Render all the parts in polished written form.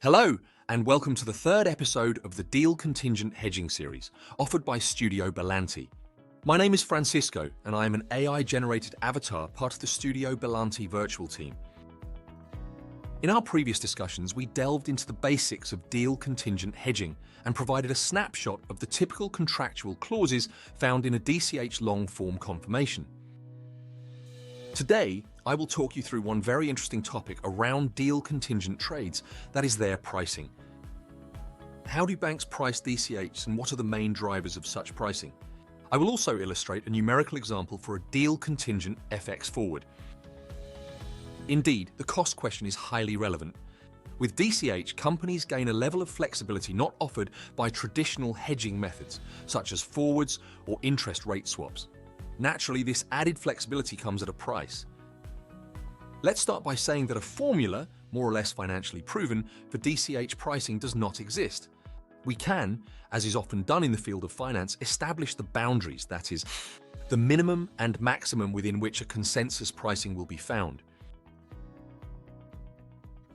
Hello, and welcome to the third episode of the Deal Contingent Hedging series, offered by Studio Bellanti. My name is Francisco, and I am an AI-generated avatar part of the Studio Bellanti virtual team. In our previous discussions, we delved into the basics of deal contingent hedging and provided a snapshot of the typical contractual clauses found in a DCH long-form confirmation. Today, I will talk you through one very interesting topic around deal contingent trades, that is their pricing. How do banks price DCHs and what are the main drivers of such pricing? I will also illustrate a numerical example for a deal contingent FX forward. Indeed, the cost question is highly relevant. With DCH, companies gain a level of flexibility not offered by traditional hedging methods, such as forwards or interest rate swaps. Naturally, this added flexibility comes at a price. Let's start by saying that a formula, more or less financially proven, for DCH pricing does not exist. We can, as is often done in the field of finance, establish the boundaries, that is, the minimum and maximum within which a consensus pricing will be found.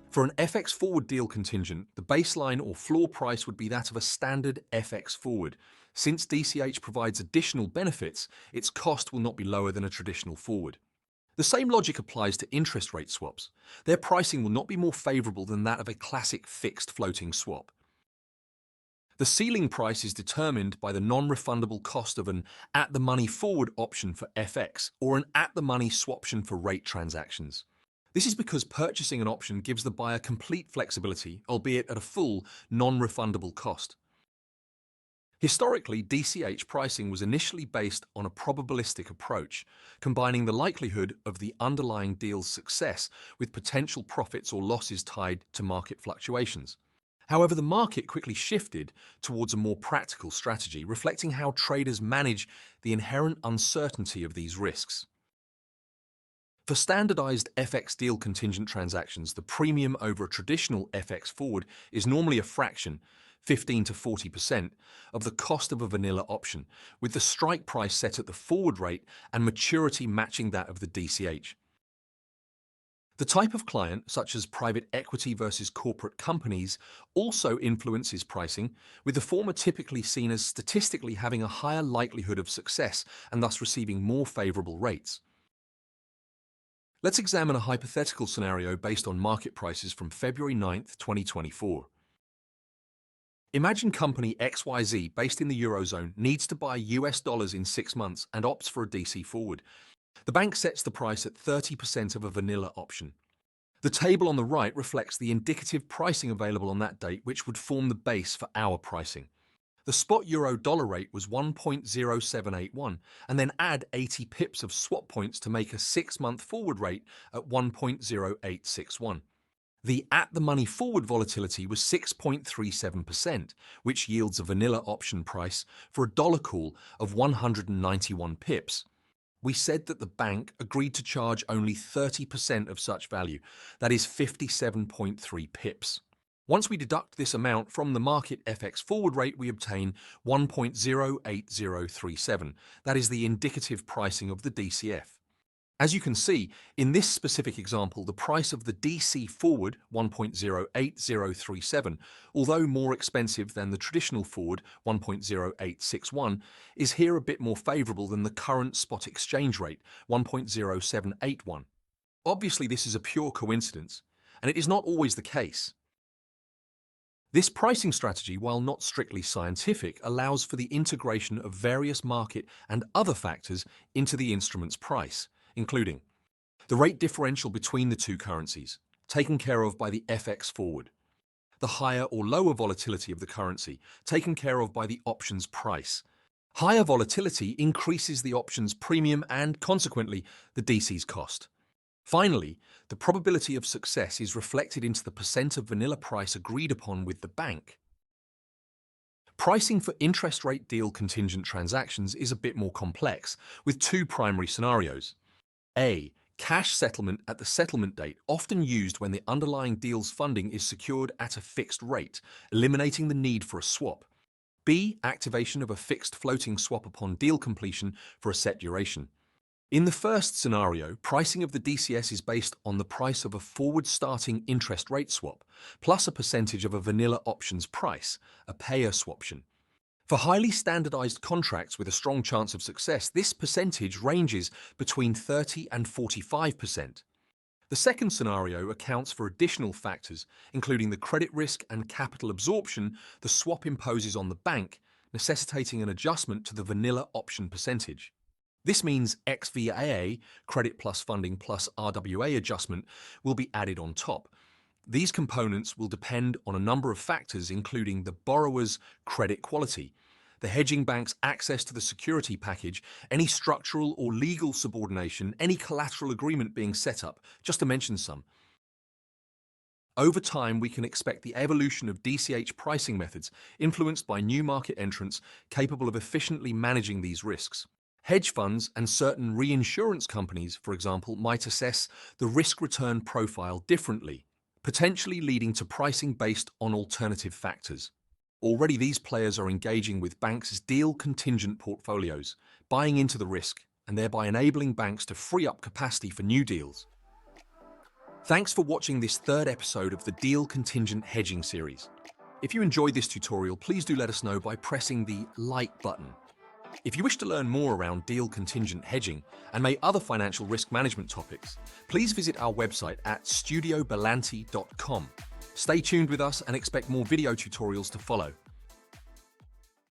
For an FX forward deal contingent, the baseline or floor price would be that of a standard FX forward. Since DCH provides additional benefits, its cost will not be lower than a traditional forward. The same logic applies to interest rate swaps. Their pricing will not be more favorable than that of a classic fixed floating swap. The ceiling price is determined by the non-refundable cost of an at-the-money forward option for FX or an at-the-money swaption for rate transactions. This is because purchasing an option gives the buyer complete flexibility, albeit at a full, non-refundable cost. Historically, DCH pricing was initially based on a probabilistic approach, combining the likelihood of the underlying deal's success with potential profits or losses tied to market fluctuations. However, the market quickly shifted towards a more practical strategy, reflecting how traders manage the inherent uncertainty of these risks. For standardized FX deal contingent transactions, the premium over a traditional FX forward is normally a fraction, 15 to 40%, of the cost of a vanilla option, with the strike price set at the forward rate and maturity matching that of the DCH. The type of client, such as private equity versus corporate companies, also influences pricing, with the former typically seen as statistically having a higher likelihood of success and thus receiving more favorable rates. Let's examine a hypothetical scenario based on market prices from February 9th, 2024. Imagine company XYZ, based in the Eurozone, needs to buy US dollars in 6 months and opts for a DC forward. The bank sets the price at 30% of a vanilla option. The table on the right reflects the indicative pricing available on that date, which would form the base for our pricing. The spot euro-dollar rate was 1.0781, and then add 80 pips of swap points to make a 6-month forward rate at 1.0861. The at-the-money forward volatility was 6.37%, which yields a vanilla option price for a dollar call of 191 pips. We said that the bank agreed to charge only 30% of such value, that is 57.3 pips. Once we deduct this amount from the market FX forward rate, we obtain 1.08037. That is the indicative pricing of the DCF. As you can see, in this specific example, the price of the DC forward, 1.08037, although more expensive than the traditional forward, 1.0861, is here a bit more favorable than the current spot exchange rate, 1.0781. Obviously, this is a pure coincidence, and it is not always the case. This pricing strategy, while not strictly scientific, allows for the integration of various market and other factors into the instrument's price, including the rate differential between the two currencies, taken care of by the FX forward, the higher or lower volatility of the currency, taken care of by the option's price. Higher volatility increases the option's premium and, consequently, the DC's cost. Finally, the probability of success is reflected into the percent of vanilla price agreed upon with the bank. Pricing for interest rate deal contingent transactions is a bit more complex, with two primary scenarios. A. Cash settlement at the settlement date, often used when the underlying deal's funding is secured at a fixed rate, eliminating the need for a swap. B. Activation of a fixed floating swap upon deal completion for a set duration. In the first scenario, pricing of the DCS is based on the price of a forward-starting interest rate swap, plus a percentage of a vanilla options price, a payer swaption. For highly standardized contracts with a strong chance of success, this percentage ranges between 30 and 45%. The second scenario accounts for additional factors, including the credit risk and capital absorption the swap imposes on the bank, necessitating an adjustment to the vanilla option percentage. This means XVAA, credit plus funding plus RWA adjustment, will be added on top. These components will depend on a number of factors, including the borrower's credit quality, the hedging bank's access to the security package, any structural or legal subordination, any collateral agreement being set up, just to mention some. Over time, we can expect the evolution of DCH pricing methods influenced by new market entrants capable of efficiently managing these risks. Hedge funds and certain reinsurance companies, for example, might assess the risk-return profile differently, potentially leading to pricing based on alternative factors. Already these players are engaging with banks' deal contingent portfolios, buying into the risk, and thereby enabling banks to free up capacity for new deals. Thanks for watching this third episode of the Deal Contingent Hedging series. If you enjoyed this tutorial, please do let us know by pressing the like button. If you wish to learn more around deal contingent hedging and may other financial risk management topics, please visit our website at studiobellanti.com. Stay tuned with us and expect more video tutorials to follow.